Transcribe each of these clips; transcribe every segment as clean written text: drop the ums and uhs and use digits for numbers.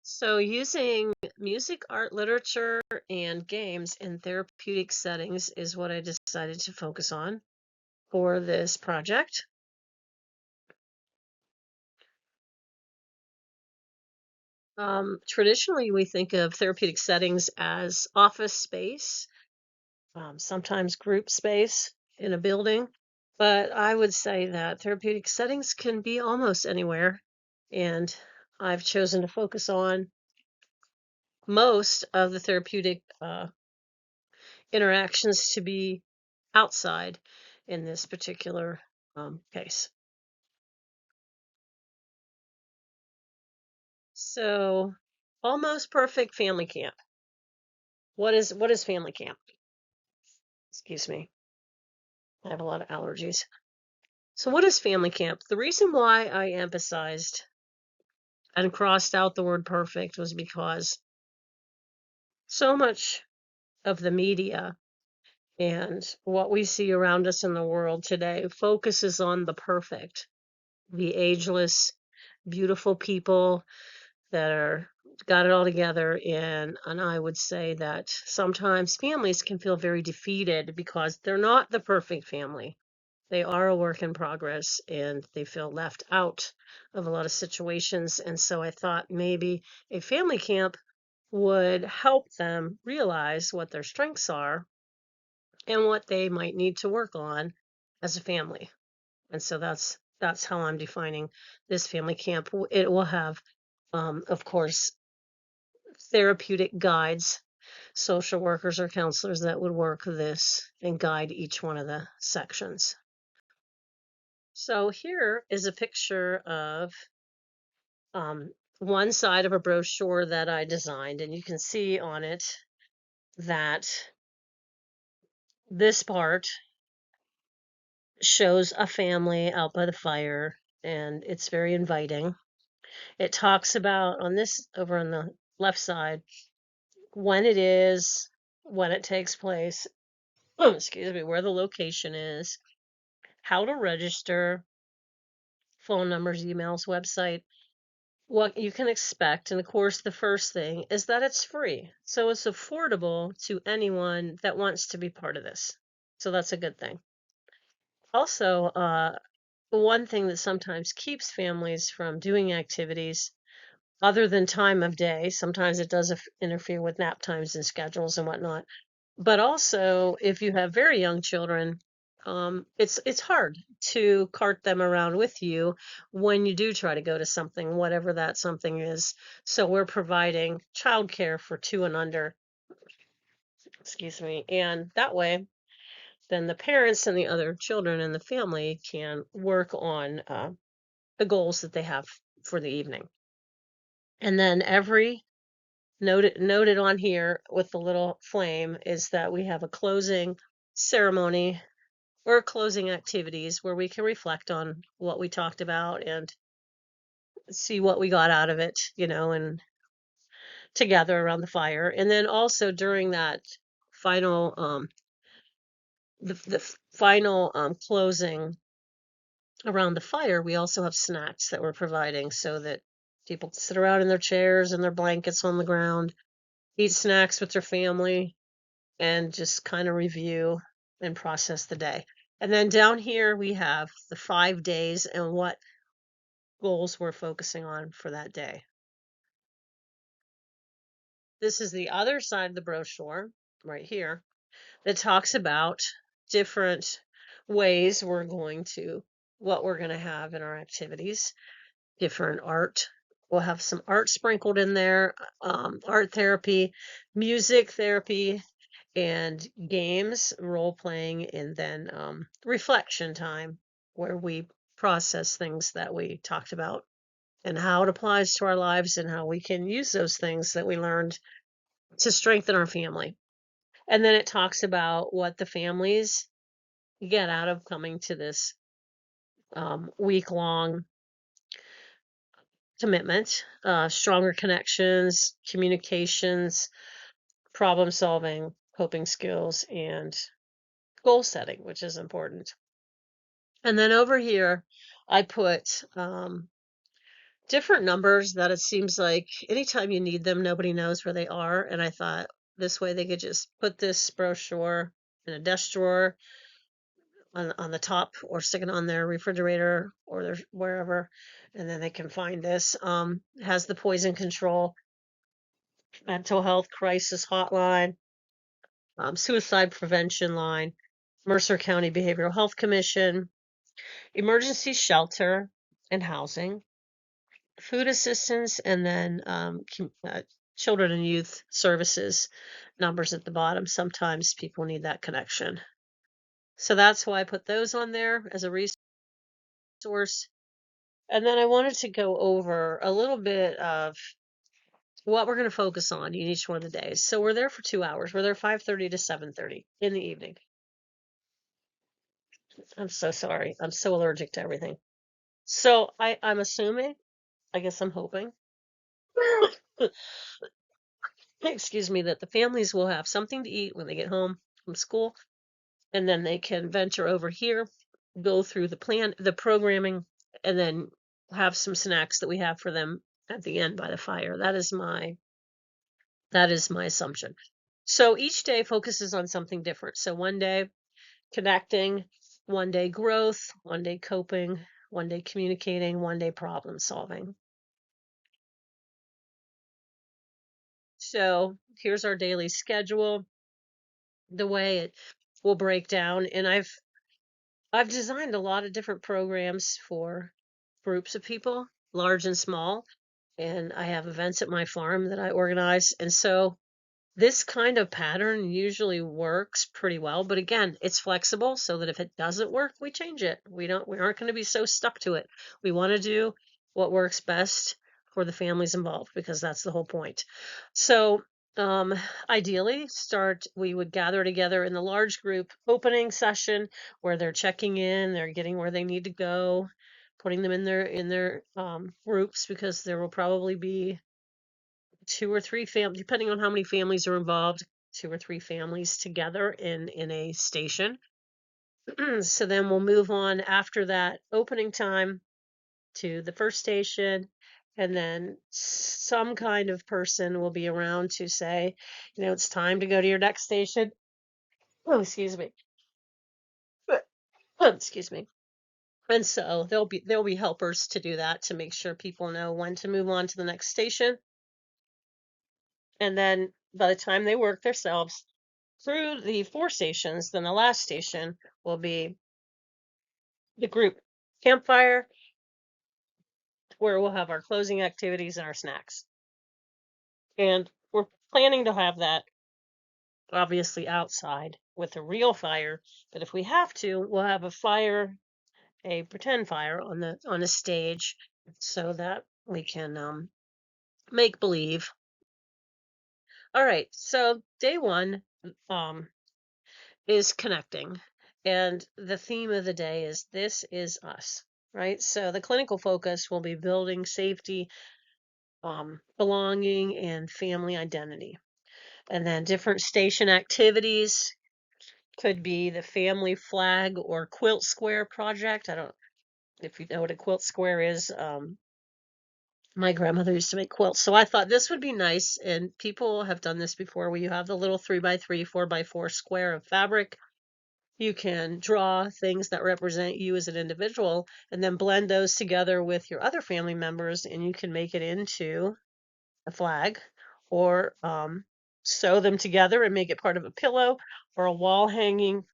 So, using music, art, literature, and games in therapeutic settings is what I decided to focus on for this project. Traditionally, we think of therapeutic settings as office space, sometimes group space in a building, but I would say that therapeutic settings can be almost anywhere. And I've chosen to focus on most of the therapeutic interactions to be outside in this particular case. So, almost perfect family camp. What is family camp? Excuse me. I have a lot of allergies. So, what is family camp? The reason why I emphasized and crossed out the word perfect was because so much of the media and what we see around us in the world today focuses on the perfect, the ageless, beautiful people that are got it all together, and I would say that sometimes families can feel very defeated because they're not the perfect family. They are a work in progress and they feel left out of a lot of situations. And so I thought maybe a family camp would help them realize what their strengths are and what they might need to work on as a family. And so that's how I'm defining this family camp. It will have of course, therapeutic guides, social workers or counselors that would work this and guide each one of the sections. So here is a picture of um, one side of a brochure that I designed, and you can see on it that this part shows a family out by the fire, and it's very inviting. It talks about on this over on the left side when it is, when it takes place, excuse me, where the location is, how to register, phone numbers, emails, website, what you can expect. And of course, the first thing is that it's free. So it's affordable to anyone that wants to be part of this. So that's a good thing. Also, one thing that sometimes keeps families from doing activities other than time of day, sometimes it does interfere with nap times and schedules and whatnot. But also, if you have very young children, it's hard to cart them around with you when you do try to go to something, whatever that something is. So we're providing childcare for 2 and under, excuse me, and that way, then the parents and the other children in the family can work on the goals that they have for the evening. And then every noted on here with the little flame is that we have a closing ceremony or closing activities where we can reflect on what we talked about and see what we got out of it, and together around the fire. And then also during that final, the final closing around the fire, we also have snacks that we're providing so that people can sit around in their chairs and their blankets on the ground, eat snacks with their family, and just kind of review and process the day. And then down here we have the 5 days and what goals we're focusing on for that day. This is the other side of the brochure right here that talks about different ways what we're going to have in our activities, different art. We'll have some art sprinkled in there, art therapy, music therapy, and games, role playing, and then reflection time where we process things that we talked about and how it applies to our lives and how we can use those things that we learned to strengthen our family. And then it talks about what the families get out of coming to this week long commitment, stronger connections, communications, problem solving, coping skills, and goal setting, which is important. And then over here, I put different numbers that it seems like anytime you need them, nobody knows where they are. And I thought this way they could just put this brochure in a desk drawer on the top or stick it on their refrigerator or their wherever, and then they can find this. It has the poison control, mental health crisis hotline, suicide prevention line, Mercer County Behavioral Health Commission, emergency shelter and housing, food assistance, and then children and youth services numbers at the bottom. Sometimes people need that connection. So that's why I put those on there as a resource. And then I wanted to go over a little bit of what we're going to focus on in each one of the days. So we're there for 2 hours. We're there 5:30 to 7:30 in the evening. I'm so sorry. I'm so allergic to everything. So I'm assuming, I guess I'm hoping, excuse me, that the families will have something to eat when they get home from school, and then they can venture over here, go through the programming, and then have some snacks that we have for them at the end by the fire. That is my assumption. So each day focuses on something different. So one day connecting, one day growth, one day coping, one day communicating, one day problem solving. So here's our daily schedule, the way it will break down. And I've designed a lot of different programs for groups of people, large and small. And I have events at my farm that I organize. And so this kind of pattern usually works pretty well, but again, it's flexible so that if it doesn't work, we change it. We aren't going to be so stuck to it. We want to do what works best for the families involved because that's the whole point. So, ideally, we would gather together in the large group opening session where they're checking in, they're getting where they need to go, putting them in their groups because there will probably be two or three families, depending on how many families are involved, two or three families together in a station. So then we'll move on after that opening time to the first station, and then some kind of person will be around to say, it's time to go to your next station. Oh, excuse me. Excuse me. And so there'll be helpers to do that to make sure people know when to move on to the next station. And then by the time they work themselves through the 4 stations, then the last station will be the group campfire, where we'll have our closing activities and our snacks. And we're planning to have that obviously outside with a real fire, but if we have to, we'll have a pretend fire on the stage so that we can make believe. All right, so day one, is connecting. And the theme of the day is this is us, right? So the clinical focus will be building safety, belonging, and family identity. And then different station activities could be the family flag or quilt square project. I don't if you know what a quilt square is. My grandmother used to make quilts, so I thought this would be nice. And people have done this before, where you have the little 3x3, 4x4 square of fabric. You can draw things that represent you as an individual and then blend those together with your other family members, and you can make it into a flag or sew them together and make it part of a pillow or a wall hanging,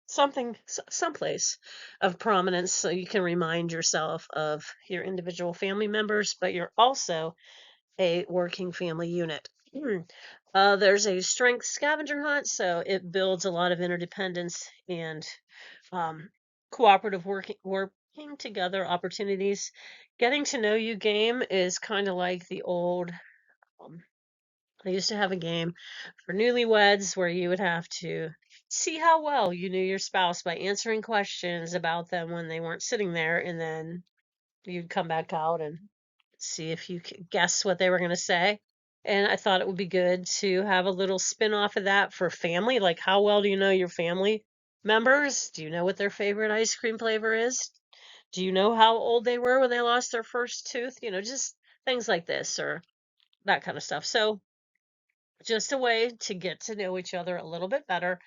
someplace of prominence so you can remind yourself of your individual family members, but you're also a working family unit. There's a strength scavenger hunt, so it builds a lot of interdependence and um, cooperative working together opportunities. Getting to know you game is kind of like the old. Um, I used to have a game for newlyweds where you would have to see how well you knew your spouse by answering questions about them when they weren't sitting there, and then you'd come back out and see if you could guess what they were going to say. And I thought it would be good to have a little spin off of that for family. Like, how well do you know your family members? Do you know what their favorite ice cream flavor is? Do you know how old they were when they lost their first tooth? Just things like this or that kind of stuff. So just a way to get to know each other a little bit better.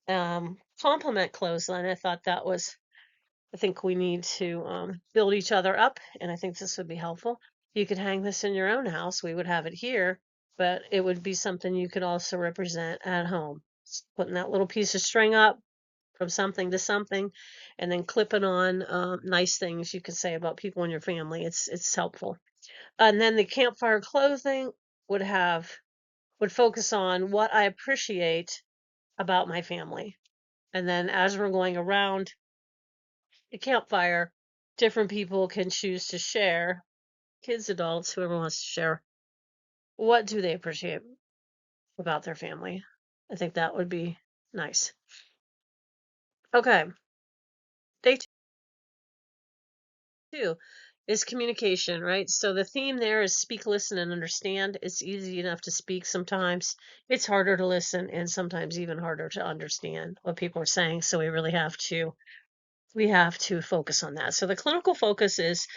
Compliment clothesline. I think we need to build each other up, and I think this would be helpful. You could hang this in your own house. We would have it here, but it would be something you could also represent at home. Putting that little piece of string up from something to something, and then clipping on nice things you could say about people in your family. It's helpful. And then the campfire clothing would focus on what I appreciate about my family. And then as we're going around the campfire, different people can choose to share, kids, adults, whoever wants to share, what do they appreciate about their family. I think that would be nice. Okay, day two is communication, right? So the theme there is speak, listen, and understand. It's easy enough to speak sometimes. It's harder to listen and sometimes even harder to understand what people are saying. So we have to focus on that. So the clinical focus is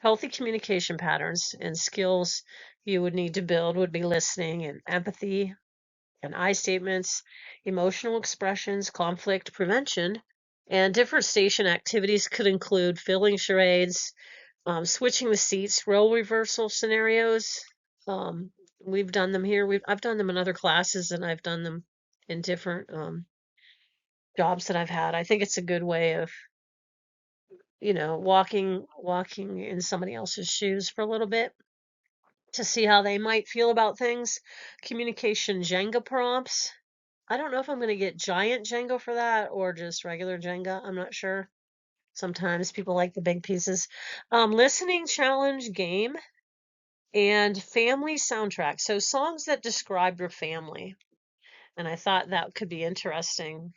healthy communication patterns, and skills you would need to build would be listening and empathy and I statements, emotional expressions, conflict prevention, and different station activities could include filling charades, switching the seats, role reversal scenarios. Um, we've done them here. I've done them in other classes, and I've done them in different jobs that I've had. I think it's a good way of walking in somebody else's shoes for a little bit to see how they might feel about things. Communication Jenga prompts. I don't know if I'm going to get giant Jenga for that or just regular Jenga. I'm not sure. Sometimes people like the big pieces. Listening challenge game and family soundtrack. So songs that describe your family. And I thought that could be interesting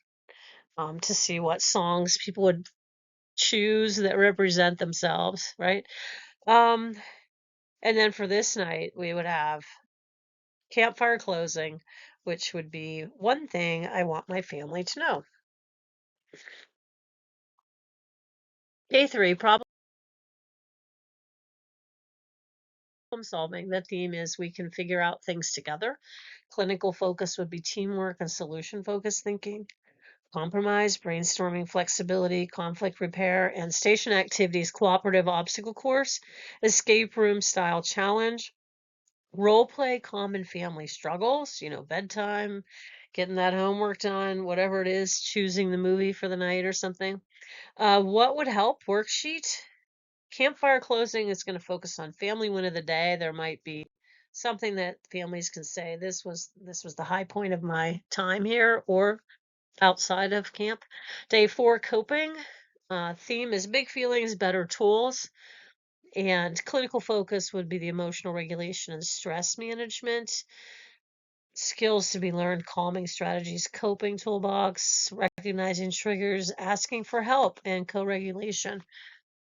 to see what songs people would choose that represent themselves, right? Um, and then for this night, we would have campfire closing, which would be one thing I want my family to know. Day three, problem solving. The theme is we can figure out things together. Clinical focus would be teamwork and solution focused thinking. Compromise, brainstorming, flexibility, conflict repair, and station activities, cooperative obstacle course, escape room style challenge, role play, common family struggles, bedtime, getting that homework done, whatever it is, choosing the movie for the night or something. What would help? Worksheet. Campfire closing is going to focus on family win of the day. There might be something that families can say, this was the high point of my time here or outside of camp. Day four, coping. Theme is big feelings, better tools. And clinical focus would be the emotional regulation and stress management. Skills to be learned, calming strategies, coping toolbox, recognizing triggers, asking for help, and co-regulation.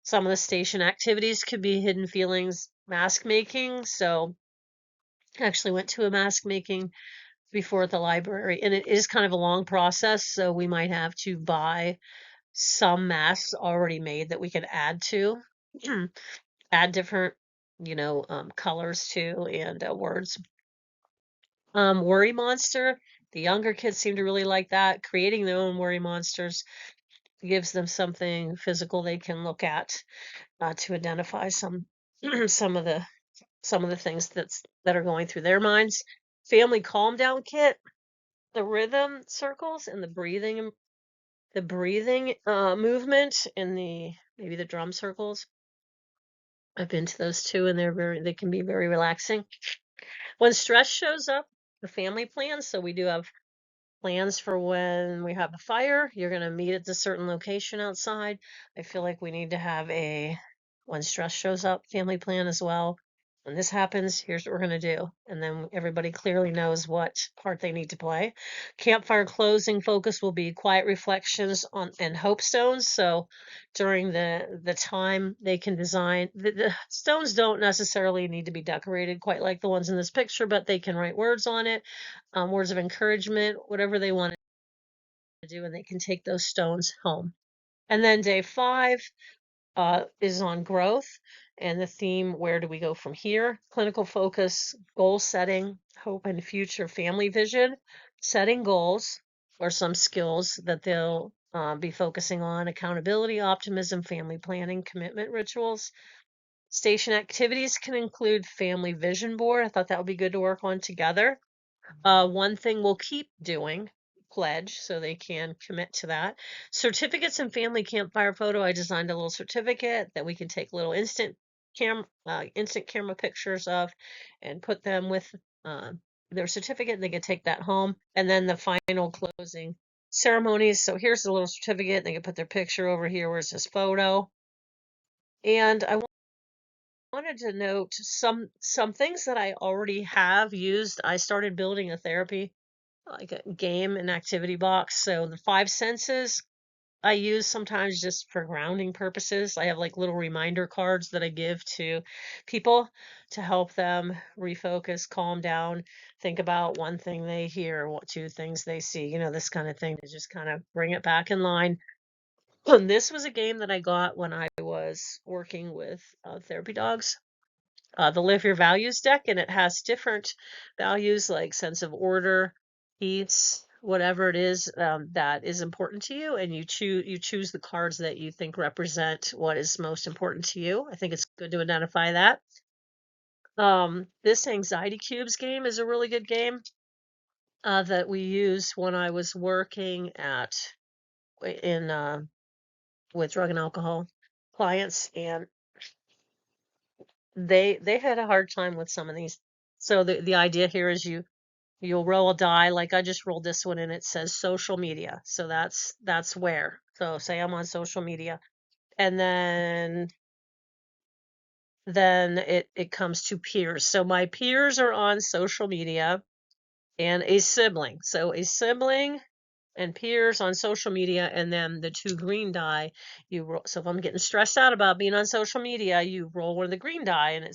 Some of the station activities could be hidden feelings, mask making. So I actually went to a mask making before at the library, and it is kind of a long process. So we might have to buy some masks already made that we can add to, add different, colors to and words. Worry monster. The younger kids seem to really like that. Creating their own worry monsters gives them something physical they can look at to identify some some of the things that are going through their minds. Family calm down kit, the rhythm circles and the breathing movement and maybe the drum circles. I've been to those too, and they can be very relaxing. When stress shows up, the family plans. So we do have plans for when we have a fire. You're going to meet at a certain location outside. I feel like we need to have when stress shows up, family plan as well. When this happens, here's what we're going to do. And then everybody clearly knows what part they need to play. Campfire closing focus will be quiet reflections on and hope stones. So during the time they can design, the stones don't necessarily need to be decorated quite like the ones in this picture, but they can write words on it, words of encouragement, whatever they want to do, and they can take those stones home. And then day five, is on growth, and the theme, where do we go from here? Clinical focus, goal setting, hope and future family vision, setting goals, or some skills that they'll be focusing on: accountability, optimism, family planning, commitment rituals. Station activities can include family vision board. I thought that would be good to work on together. One thing we'll keep doing, pledge, so they can commit to that. Certificates and family campfire photo. I designed a little certificate that we can take little instant camera pictures of, and put them with their certificate. They can take that home, and then the final closing ceremonies. So here's the little certificate. They can put their picture over here where it says photo. And I wanted to note some things that I already have used. I started building a therapy, like a game and activity box. So the five senses I use sometimes just for grounding purposes. I have like little reminder cards that I give to people to help them refocus, calm down, think about one thing they hear, what two things they see, this kind of thing, to just kind of bring it back in line. And this was a game that I got when I was working with therapy dogs, the Live Your Values deck, and it has different values like sense of order, peace, whatever it is that is important to you, and you choose the cards that you think represent what is most important to you. I think it's good to identify that. This Anxiety Cubes game is a really good game that we used when I was working in with drug and alcohol clients, and they had a hard time with some of these. So the idea here is you'll roll a die. Like I just rolled this one and it says social media. So that's where. So say I'm on social media, and then it comes to peers. So my peers are on social media, and a sibling. So a sibling and peers on social media, and then the two green die you roll. So if I'm getting stressed out about being on social media, you roll one of the green die, and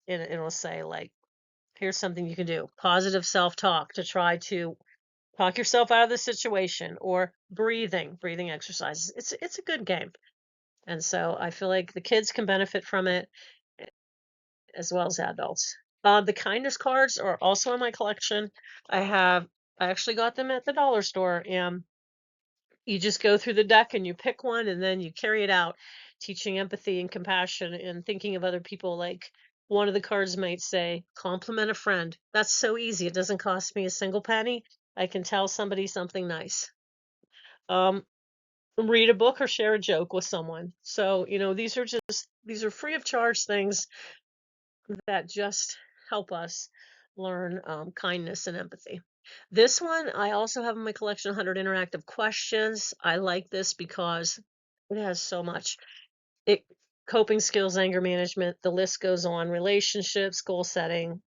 it'll say, like, here's something you can do: positive self-talk to try to talk yourself out of the situation, or breathing exercises. It's a good game. And so I feel like the kids can benefit from it as well as adults. The kindness cards are also in my collection. I actually got them at the dollar store, and you just go through the deck and you pick one and then you carry it out, teaching empathy and compassion and thinking of other people. Like one of the cards might say, compliment a friend. That's so easy. It doesn't cost me a single penny. I can tell somebody something nice. Um, Read a book or share a joke with someone. So, these are free of charge things that just help us learn kindness and empathy. This one I also have in my collection, 100 interactive questions. I like this because it has so much. It Coping skills, anger management, the list goes on, relationships, goal setting.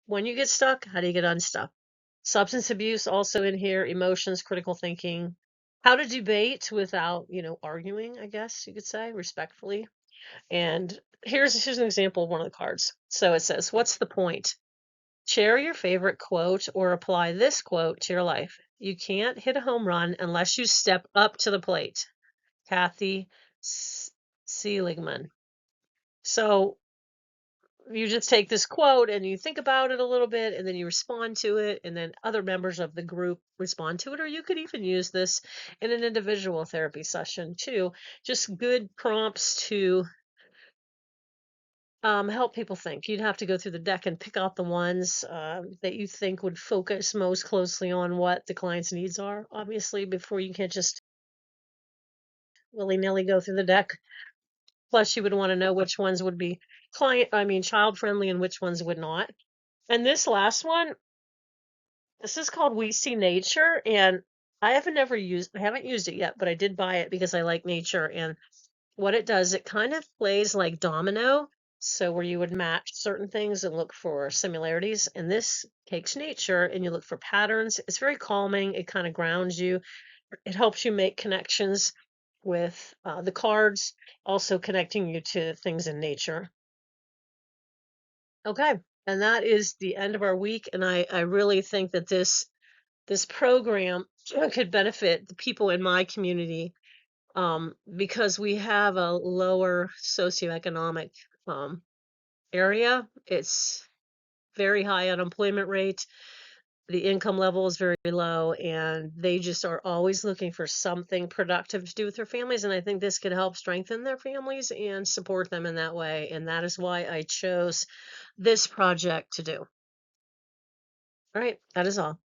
When you get stuck, how do you get unstuck? Substance abuse also in here, emotions, critical thinking, how to debate without, arguing, I guess you could say, respectfully. And here's an example of one of the cards. So it says, what's the point? Share your favorite quote or apply this quote to your life. You can't hit a home run unless you step up to the plate. Kathy Seligman. So you just take this quote and you think about it a little bit, and then you respond to it, and then other members of the group respond to it. Or you could even use this in an individual therapy session too. Just good prompts to help people think. You'd have to go through the deck and pick out the ones that you think would focus most closely on what the client's needs are, obviously, before you can't just willy-nilly go through the deck. Plus, you would want to know which ones would be child friendly, and which ones would not. And this last one, this is called We See Nature, and I haven't used it yet, but I did buy it because I like nature. And what it does, it kind of plays like domino. So where you would match certain things and look for similarities, and this takes nature and you look for patterns. It's very calming. It kind of grounds you. It helps you make connections with the cards, also connecting you to things in nature. Okay, and that is the end of our week, and I really think that this program could benefit the people in my community Because we have a lower socioeconomic area. It's very high unemployment rate. The income level is very low, and they just are always looking for something productive to do with their families. And I think this could help strengthen their families and support them in that way. And that is why I chose this project to do. All right, that is all.